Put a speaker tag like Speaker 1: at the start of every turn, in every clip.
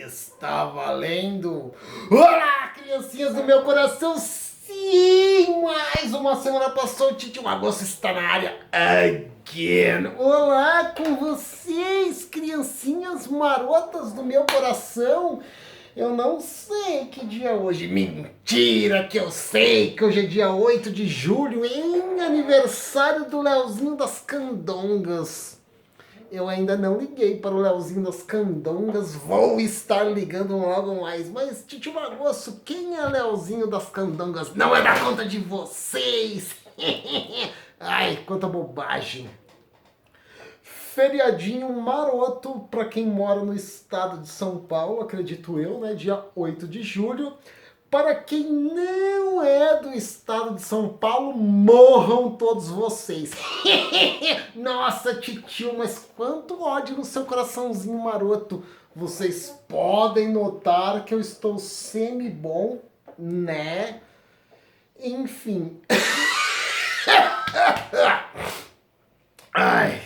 Speaker 1: Está valendo! Olá, criancinhas do meu coração! Sim! Mais uma semana passou, o Titio Agosto está na área again! Olá com vocês, criancinhas marotas do meu coração! Eu não sei que dia é hoje. Mentira que eu sei que hoje é dia 8 de julho, hein? Aniversário do Leozinho das Candongas. Eu ainda não liguei para o Leozinho das Candongas, vou estar ligando logo mais. Mas, Titio Magosso, quem é Leozinho das Candongas? Não é da conta de vocês! Ai, quanta bobagem! Feriadinho maroto para quem mora no estado de São Paulo, acredito eu, né? Dia 8 de julho. Para quem não é do estado de São Paulo, morram todos vocês. Nossa, titio, mas quanto ódio no seu coraçãozinho maroto. Vocês podem notar que eu estou semi-bom, né? Enfim. Ai,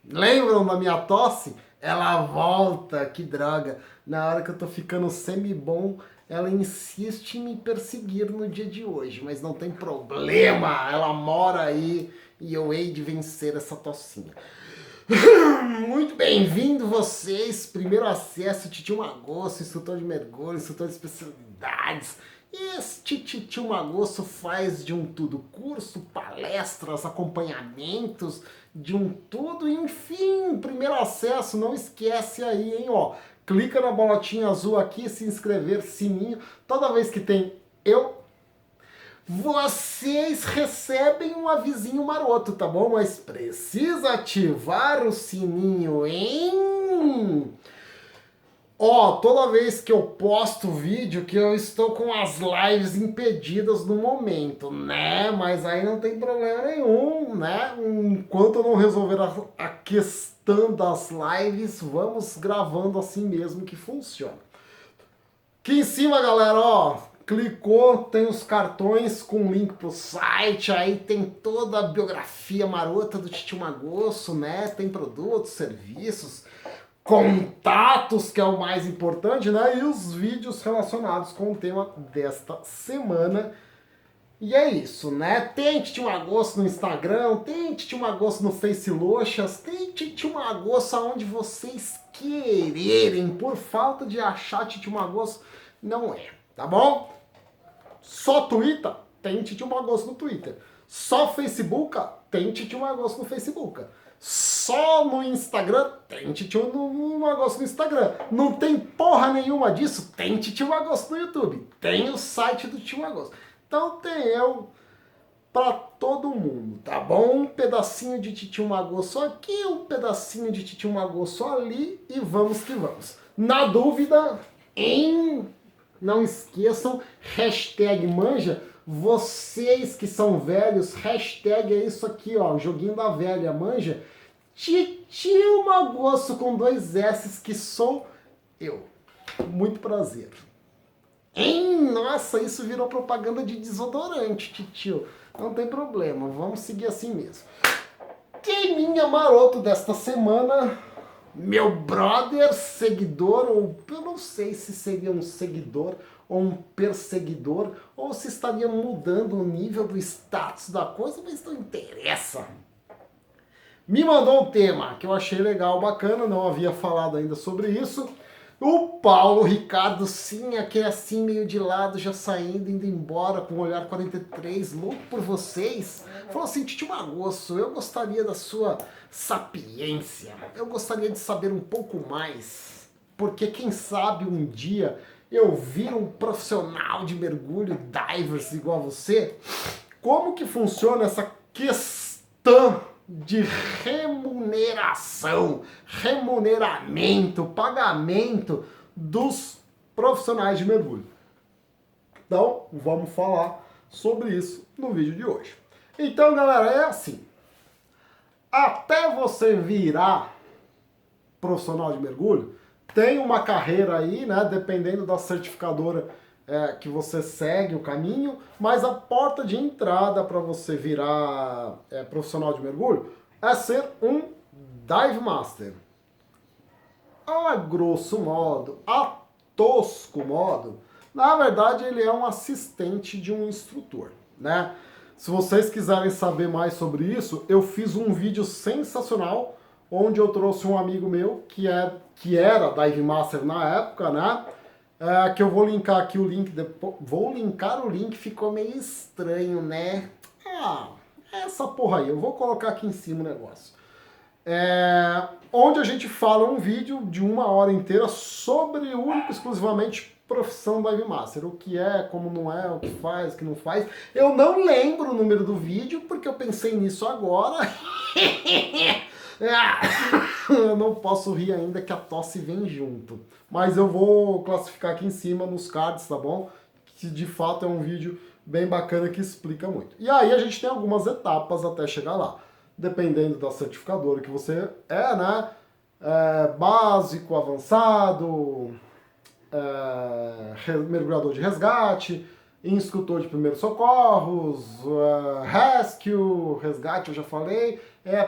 Speaker 1: lembram da minha tosse? Ela volta, que droga. Na hora que eu tô ficando semi-bom, ela insiste em me perseguir no dia de hoje, mas não tem problema, ela mora aí e eu hei de vencer essa tossinha. Muito bem-vindo vocês, primeiro acesso, Titio Magosso, instrutor de mergulho, instrutor de especialidades. Este Titio Magosso faz de um tudo, curso, palestras, acompanhamentos, de um tudo, enfim, primeiro acesso, não esquece aí, hein, ó. Clica na bolotinha azul aqui, se inscrever, sininho. Toda vez que tem vocês recebem um avisinho maroto, tá bom? Mas precisa ativar o sininho, hein? Ó, toda vez que eu posto vídeo que eu estou com as lives impedidas no momento, né? Mas aí não tem problema nenhum, né? Enquanto eu não resolver a questão das lives, vamos gravando assim mesmo que funciona. Aqui em cima, galera, ó, clicou, tem os cartões com link pro site, aí tem toda a biografia marota do Titio Magosso, né? Tem produtos, serviços, contatos, que é o mais importante, né? E os vídeos relacionados com o tema desta semana. E é isso, né? Tem Titio Magosso no Instagram, tem Titio Magosso no Faceloxas, tem Titio Magosso aonde vocês quererem. Por falta de achar Titio Magosso, não é, tá bom? Só Twitter? Tem Titio Magosso no Twitter. Só Facebook? Tem Titio Magosso no Facebook. Só no Instagram? Tem Titio Magosso no Instagram. Não tem porra nenhuma disso? Tem Titio Magosso no YouTube. Tem o site do Titio Magosso. Então tem eu pra todo mundo, tá bom? Um pedacinho de Titio Magosso aqui, um pedacinho de Titio Magosso ali e vamos que vamos. Na dúvida, não esqueçam, hashtag manja, vocês que são velhos, hashtag é isso aqui, ó, joguinho da velha, manja, Titio Magosso com 2 S's, que sou eu. Muito prazer. Nossa, isso virou propaganda de desodorante, titio. Não tem problema, vamos seguir assim mesmo. Teminha maroto desta semana, meu brother, seguidor, ou eu não sei se seria um seguidor ou um perseguidor, ou se estaria mudando o nível do status da coisa, mas não interessa. Me mandou um tema que eu achei legal, bacana, não havia falado ainda sobre isso. O Paulo Ricardo, sim, aquele assim meio de lado, já saindo, indo embora, com o olhar 43, louco por vocês. Falou assim, Titio Magosso, eu gostaria da sua sapiência, eu gostaria de saber um pouco mais, porque quem sabe um dia eu viro um profissional de mergulho, divers igual a você, como que funciona essa questão de remuneração, remuneramento, pagamento dos profissionais de mergulho. Então, vamos falar sobre isso no vídeo de hoje. Então, galera, é assim. Até você virar profissional de mergulho, tem uma carreira aí, né, dependendo da certificadora que você segue o caminho, mas a porta de entrada para você virar profissional de mergulho é ser um Dive Master. A grosso modo, a tosco modo, na verdade ele é um assistente de um instrutor, né? Se vocês quiserem saber mais sobre isso, eu fiz um vídeo sensacional onde eu trouxe um amigo meu que era Dive Master na época, né? Que eu vou linkar aqui o link, vou linkar o link, ficou meio estranho, né? Essa porra aí, eu vou colocar aqui em cima o negócio. Onde a gente fala um vídeo de 1 hora inteira sobre único exclusivamente profissão Dive Master. O que é, como não é, o que faz, o que não faz. Eu não lembro o número do vídeo, porque eu pensei nisso agora. Eu não posso rir ainda que a tosse vem junto. Mas eu vou classificar aqui em cima nos cards, tá bom? Que de fato é um vídeo bem bacana que explica muito. E aí a gente tem algumas etapas até chegar lá. Dependendo da certificadora que você né? Básico, avançado, mergulhador de resgate, instrutor de primeiros socorros, rescue, resgate eu já falei,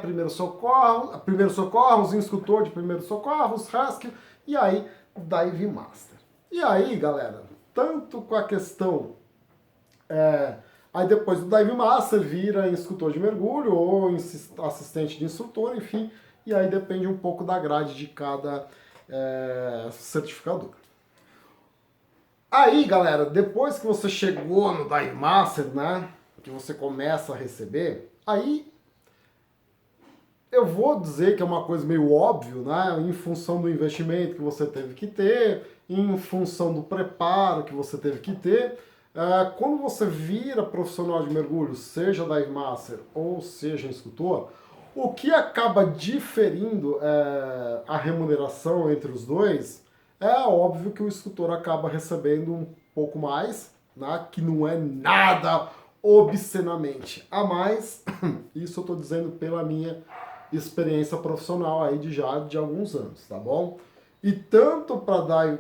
Speaker 1: primeiros socorros, instrutor de primeiros socorros, rescue, e aí Dive Master. E aí, galera, tanto com a questão... aí depois do Dive Master vira instrutor de mergulho ou assistente de instrutor, enfim, e aí depende um pouco da grade de cada certificador. Aí, galera, depois que você chegou no Dive Master, né, que você começa a receber, aí eu vou dizer que é uma coisa meio óbvio, né, em função do investimento que você teve que ter, em função do preparo que você teve que ter. Quando você vira profissional de mergulho, seja Dive Master ou seja instrutor, o que acaba diferindo a remuneração entre os dois, é óbvio que o instrutor acaba recebendo um pouco mais, né, que não é nada obscenamente a mais. Isso eu estou dizendo pela minha experiência profissional aí de alguns anos, tá bom? E tanto para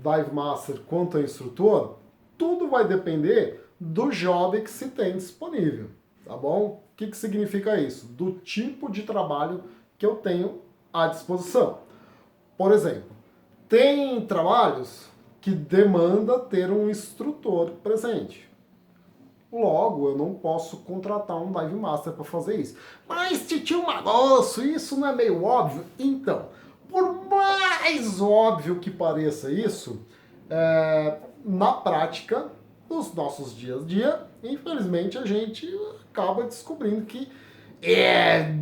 Speaker 1: Dive Master quanto a instrutor, tudo vai depender do job que se tem disponível, tá bom? O que significa isso? Do tipo de trabalho que eu tenho à disposição. Por exemplo, tem trabalhos que demanda ter um instrutor presente. Logo, eu não posso contratar um Dive Master para fazer isso. Mas, titio Magosso, isso não é meio óbvio? Então, por mais óbvio que pareça isso, na prática, nos nossos dias a dia, infelizmente a gente acaba descobrindo que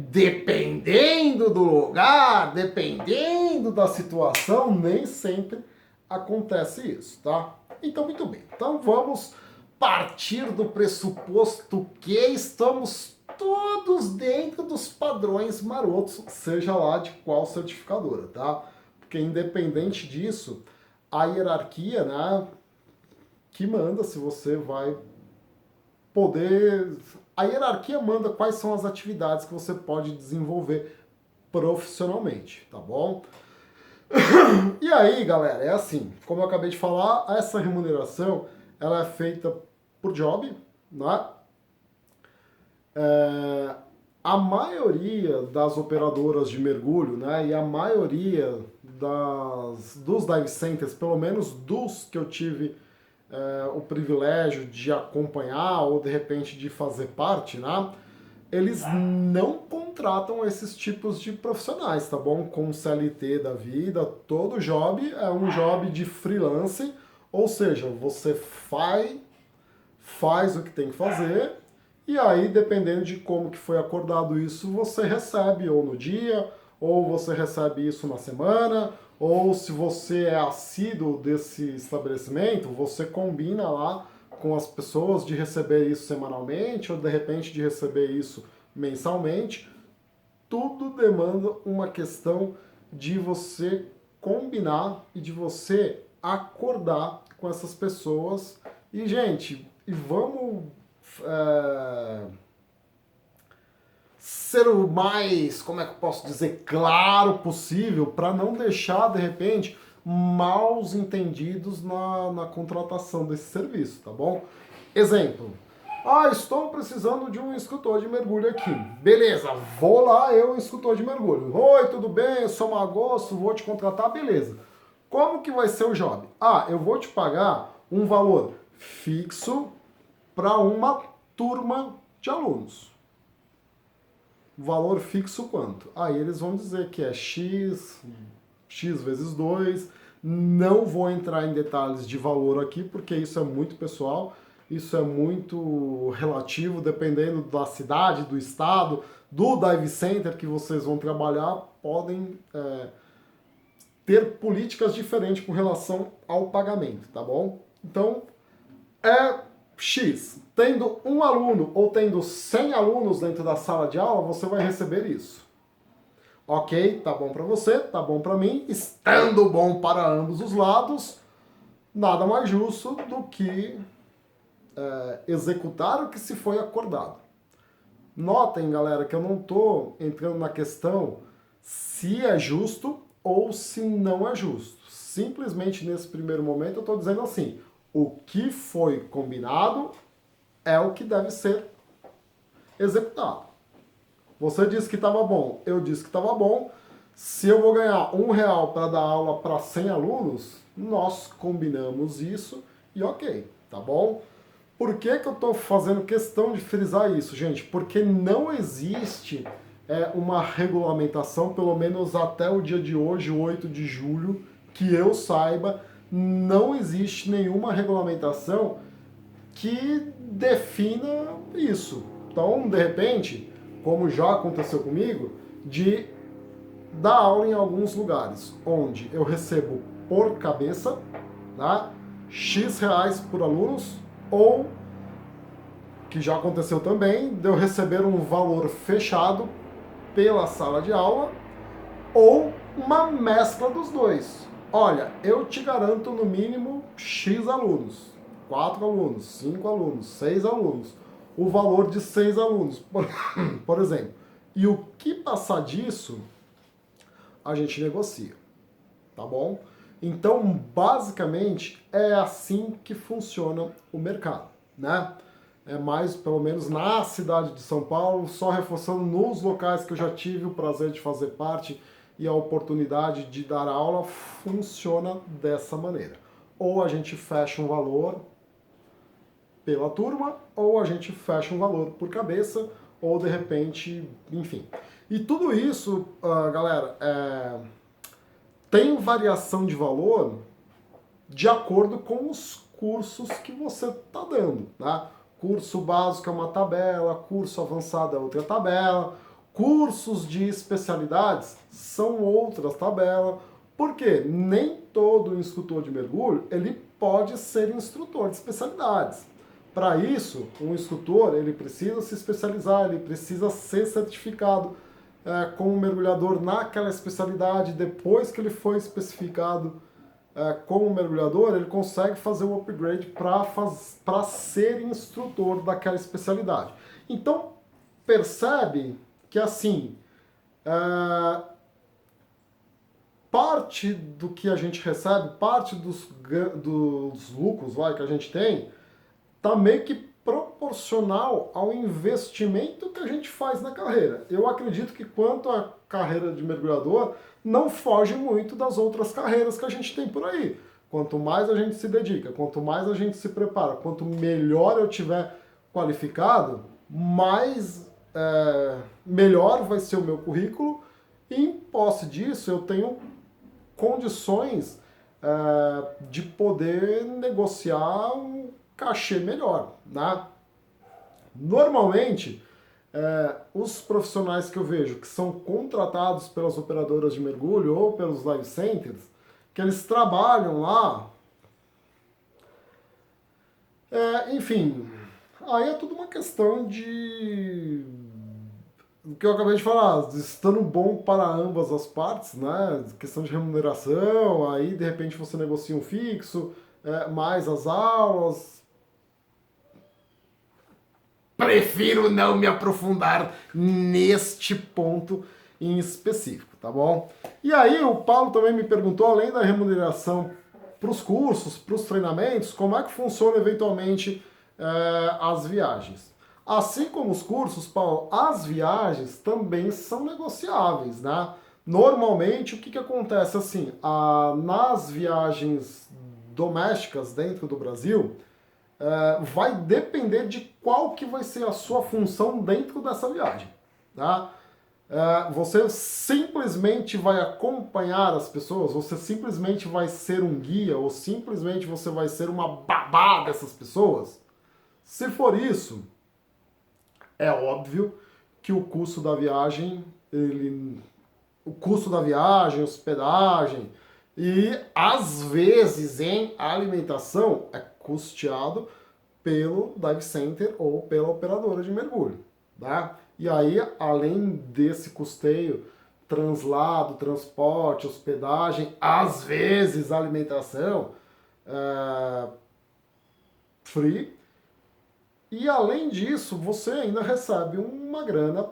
Speaker 1: dependendo do lugar, dependendo da situação, nem sempre acontece isso, tá? Então, muito bem. Então, vamos partir do pressuposto que estamos todos dentro dos padrões marotos, seja lá de qual certificadora, tá? Porque independente disso, a hierarquia, né, que manda se você vai poder... A hierarquia manda quais são as atividades que você pode desenvolver profissionalmente, tá bom? E aí, galera, é assim, como eu acabei de falar, essa remuneração, ela é feita por job, né? A maioria das operadoras de mergulho, né, e a maioria dos dive centers, pelo menos dos que eu tive o privilégio de acompanhar ou de repente de fazer parte, né, eles não contratam esses tipos de profissionais, tá bom? Com CLT da vida, todo job é um job de freelance, ou seja, você faz o que tem que fazer, e aí, dependendo de como que foi acordado isso, você recebe ou no dia, ou você recebe isso na semana, ou se você é assíduo desse estabelecimento, você combina lá com as pessoas de receber isso semanalmente, ou de repente de receber isso mensalmente. Tudo demanda uma questão de você combinar e de você acordar com essas pessoas. E, gente, vamos ser o mais, como é que eu posso dizer, claro possível, para não deixar, de repente, maus entendidos na contratação desse serviço, tá bom? Exemplo, estou precisando de um instrutor de mergulho aqui. Beleza, vou lá, instrutor de mergulho. Oi, tudo bem? Eu sou Magosto, vou te contratar, beleza. Como que vai ser o job? Ah, eu vou te pagar um valor fixo para uma turma de alunos. Valor fixo quanto? Aí eles vão dizer que é X, X vezes 2. Não vou entrar em detalhes de valor aqui, porque isso é muito pessoal, isso é muito relativo, dependendo da cidade, do estado, do dive center que vocês vão trabalhar, podem ter políticas diferentes com relação ao pagamento, tá bom? Então, é X. Tendo um aluno ou tendo 100 alunos dentro da sala de aula, você vai receber isso. Ok, tá bom para você, tá bom para mim. Estando bom para ambos os lados, nada mais justo do que executar o que se foi acordado. Notem, galera, que eu não estou entrando na questão se é justo ou se não é justo. Simplesmente nesse primeiro momento eu estou dizendo assim, o que foi combinado é o que deve ser executado. Você disse que estava bom, eu disse que estava bom. Se eu vou ganhar R$ 1 para dar aula para 100 alunos, nós combinamos isso e ok, tá bom? Por que que eu estou fazendo questão de frisar isso, gente? Porque não existe uma regulamentação, pelo menos até o dia de hoje, 8 de julho, que eu saiba, não existe nenhuma regulamentação que defina isso. Então, de repente, como já aconteceu comigo, de dar aula em alguns lugares, onde eu recebo por cabeça, tá? X reais por alunos, ou, que já aconteceu também, de eu receber um valor fechado pela sala de aula, ou uma mescla dos dois. Olha, eu te garanto no mínimo X alunos, 4 alunos, 5 alunos, 6 alunos, o valor de 6 alunos, por exemplo. E o que passar disso, a gente negocia, tá bom? Então, basicamente, é assim que funciona o mercado, né? É mais, pelo menos na cidade de São Paulo, só reforçando nos locais que eu já tive o prazer de fazer parte e a oportunidade de dar aula, funciona dessa maneira. Ou a gente fecha um valor pela turma, ou a gente fecha um valor por cabeça, ou de repente, enfim. E tudo isso, galera, tem variação de valor de acordo com os cursos que você está dando, né? Curso básico é uma tabela, curso avançado é outra tabela, cursos de especialidades são outras tabelas, porque nem todo instrutor de mergulho ele pode ser instrutor de especialidades. Para isso, um instrutor ele precisa se especializar, ele precisa ser certificado como mergulhador naquela especialidade. Depois que ele foi especificado como mergulhador, ele consegue fazer um upgrade para ser instrutor daquela especialidade. Então, percebe que assim, parte do que a gente recebe, parte dos lucros que a gente tem, está meio que proporcional ao investimento que a gente faz na carreira. Eu acredito que quanto à carreira de mergulhador, não foge muito das outras carreiras que a gente tem por aí. Quanto mais a gente se dedica, quanto mais a gente se prepara, quanto melhor eu tiver qualificado, melhor vai ser o meu currículo e em posse disso eu tenho condições de poder negociar um cachê melhor, né? Normalmente, os profissionais que eu vejo que são contratados pelas operadoras de mergulho ou pelos live centers, que eles trabalham lá, enfim, aí é tudo uma questão de o que eu acabei de falar, estando bom para ambas as partes, né? Questão de remuneração, aí de repente você negocia um fixo, mais as aulas. Prefiro não me aprofundar neste ponto em específico, tá bom? E aí o Paulo também me perguntou, além da remuneração para os cursos, para os treinamentos, como é que funciona eventualmente as viagens. Assim como os cursos, Paulo, as viagens também são negociáveis, né? Normalmente, o que acontece assim, nas viagens domésticas dentro do Brasil, vai depender de qual que vai ser a sua função dentro dessa viagem, tá? Você simplesmente vai acompanhar as pessoas, você simplesmente vai ser um guia, ou simplesmente você vai ser uma babá dessas pessoas. Se for isso, é óbvio que o custo da viagem, hospedagem e às vezes em alimentação é custeado pelo dive center ou pela operadora de mergulho, tá? E aí, além desse custeio, translado, transporte, hospedagem, às vezes alimentação, free. E além disso, você ainda recebe uma grana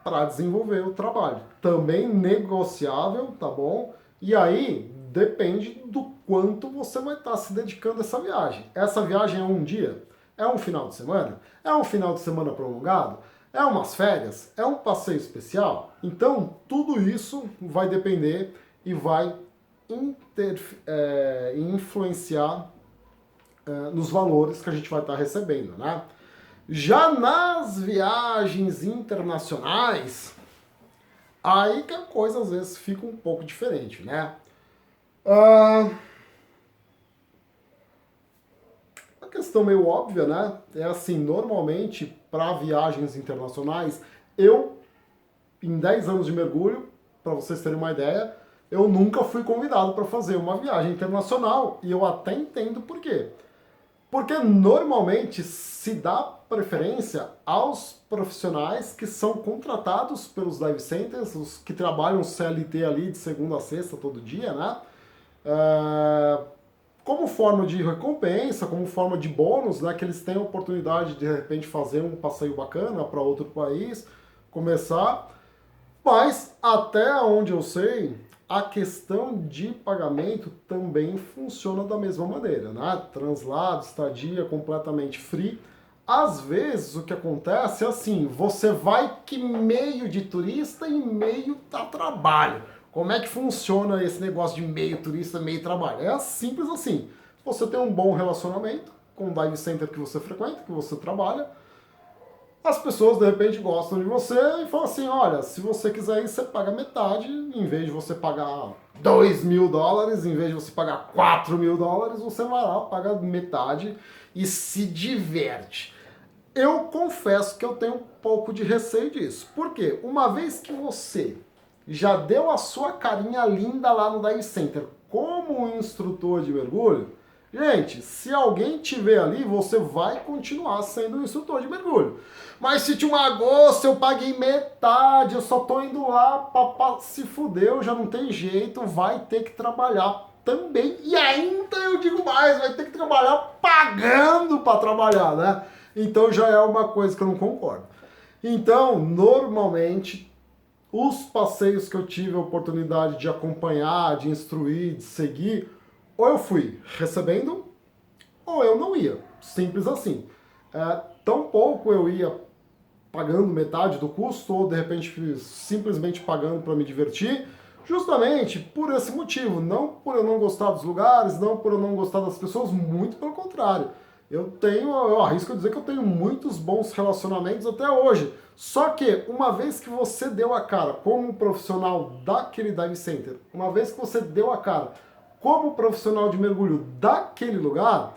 Speaker 1: para desenvolver o trabalho. Também negociável, tá bom? E aí depende do quanto você vai estar se dedicando a essa viagem. Essa viagem é um dia? É um final de semana? É um final de semana prolongado? É umas férias? É um passeio especial? Então, tudo isso vai depender e vai influenciar nos valores que a gente vai estar recebendo, né? Já nas viagens internacionais, aí que a coisa às vezes fica um pouco diferente, né? Uma questão meio óbvia, né? É assim, normalmente, para viagens internacionais, em 10 anos de mergulho, para vocês terem uma ideia, eu nunca fui convidado para fazer uma viagem internacional e eu até entendo por quê. Porque normalmente se dá preferência aos profissionais que são contratados pelos dive centers, os que trabalham CLT ali de segunda a sexta todo dia, né? Como forma de recompensa, como forma de bônus, né? Que eles têm a oportunidade de repente fazer um passeio bacana para outro país, começar. Mas até onde eu sei, a questão de pagamento também funciona da mesma maneira, né? Translado, estadia completamente free. Às vezes o que acontece é assim, você vai que meio de turista e meio a trabalho. Como é que funciona esse negócio de meio turista, meio trabalho? É simples assim. Você tem um bom relacionamento com o dive center que você frequenta, que você trabalha, as pessoas de repente gostam de você e falam assim, olha, se você quiser ir, você paga metade, em vez de você pagar $2.000, em vez de você pagar $4.000, você vai lá, paga metade e se diverte. Eu confesso que eu tenho um pouco de receio disso. Por quê? Uma vez que você já deu a sua carinha linda lá no dive center como um instrutor de mergulho, gente, se alguém te ver ali, você vai continuar sendo um instrutor de mergulho. Mas se te magoou, eu paguei metade, eu só tô indo lá pra se fudeu, já não tem jeito, vai ter que trabalhar também. E ainda eu digo mais, vai ter que trabalhar pagando para trabalhar, né? Então já é uma coisa que eu não concordo. Então, normalmente, os passeios que eu tive a oportunidade de acompanhar, de instruir, de seguir, ou eu fui recebendo, ou eu não ia. Simples assim. Tampouco eu ia pagando metade do custo, ou de repente simplesmente pagando para me divertir, justamente por esse motivo. Não por eu não gostar dos lugares, não por eu não gostar das pessoas, muito pelo contrário. Eu arrisco dizer que eu tenho muitos bons relacionamentos até hoje. Só que, uma vez que você deu a cara como profissional daquele dive center, uma vez que você deu a cara como profissional de mergulho daquele lugar,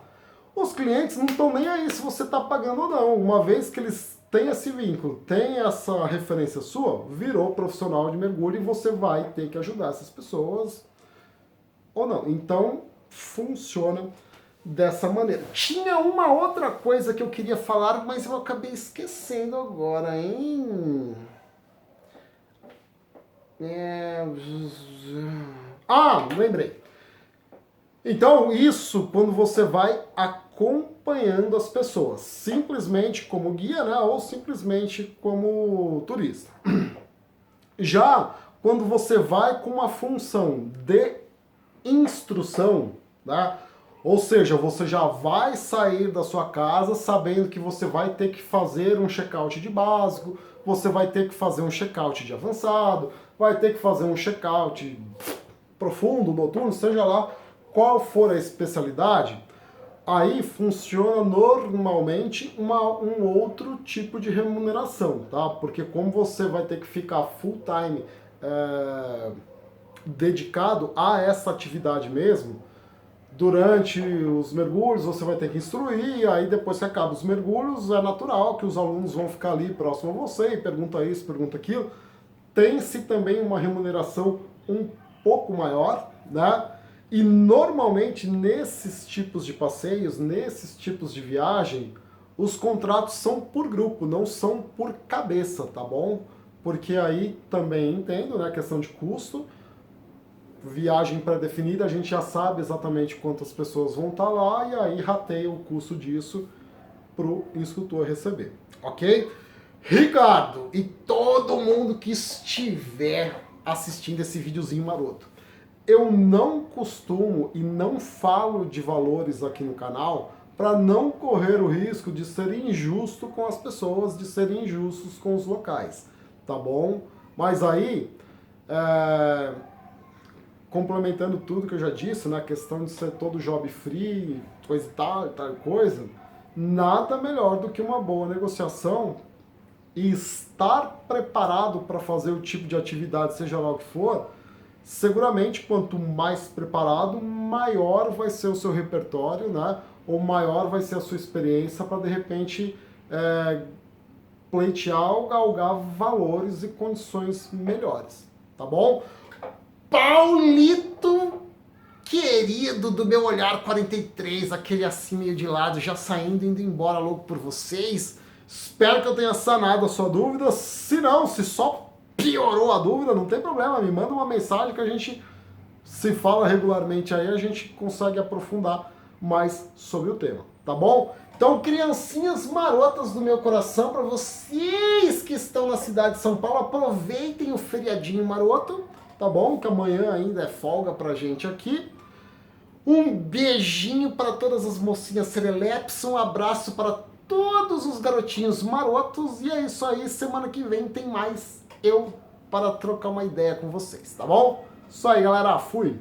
Speaker 1: os clientes não estão nem aí se você está pagando ou não. Uma vez que eles têm esse vínculo, têm essa referência sua, virou profissional de mergulho e você vai ter que ajudar essas pessoas ou não. Então, funciona dessa maneira. Tinha uma outra coisa que eu queria falar, mas eu acabei esquecendo agora, hein? Lembrei. Então, isso quando você vai acompanhando as pessoas, simplesmente como guia, né, ou simplesmente como turista. Já quando você vai com uma função de instrução, tá? Ou seja, você já vai sair da sua casa sabendo que você vai ter que fazer um check-out de básico, você vai ter que fazer um check-out de avançado, vai ter que fazer um check-out profundo, noturno, seja lá qual for a especialidade. Aí funciona normalmente um outro tipo de remuneração, tá? Porque como você vai ter que ficar full time dedicado a essa atividade mesmo, durante os mergulhos você vai ter que instruir, e aí depois que acaba os mergulhos, é natural que os alunos vão ficar ali próximo a você e pergunta isso, pergunta aquilo. Tem-se também uma remuneração um pouco maior, né? E normalmente nesses tipos de passeios, nesses tipos de viagem, os contratos são por grupo, não são por cabeça, tá bom? Porque aí também entendo, né, a questão de custo. Viagem pré-definida, a gente já sabe exatamente quantas pessoas vão estar lá e aí rateia o custo disso para o instrutor receber, ok? Ricardo e todo mundo que estiver assistindo esse videozinho maroto, eu não costumo e não falo de valores aqui no canal para não correr o risco de ser injusto com as pessoas, de ser injustos com os locais, tá bom? Mas aí, complementando tudo que eu já disse, na questão de ser todo job free, coisa e tal coisa, nada melhor do que uma boa negociação e estar preparado para fazer o tipo de atividade, seja lá o que for. Seguramente, quanto mais preparado, maior vai ser o seu repertório, né? Ou maior vai ser a sua experiência para, de repente, pleitear ou galgar valores e condições melhores, tá bom? Paulito, querido do meu olhar 43, aquele assim meio de lado, já saindo, indo embora logo por vocês. Espero que eu tenha sanado a sua dúvida. Se não, se só piorou a dúvida, não tem problema, me manda uma mensagem que a gente se fala regularmente aí, a gente consegue aprofundar mais sobre o tema, tá bom? Então, criancinhas marotas do meu coração, para vocês que estão na cidade de São Paulo, aproveitem o feriadinho maroto, tá bom? Que amanhã ainda é folga pra gente aqui. Um beijinho para todas as mocinhas serelepes, um abraço para todos os garotinhos marotos, e é isso aí, semana que vem tem mais eu para trocar uma ideia com vocês, tá bom? Isso aí, galera, fui!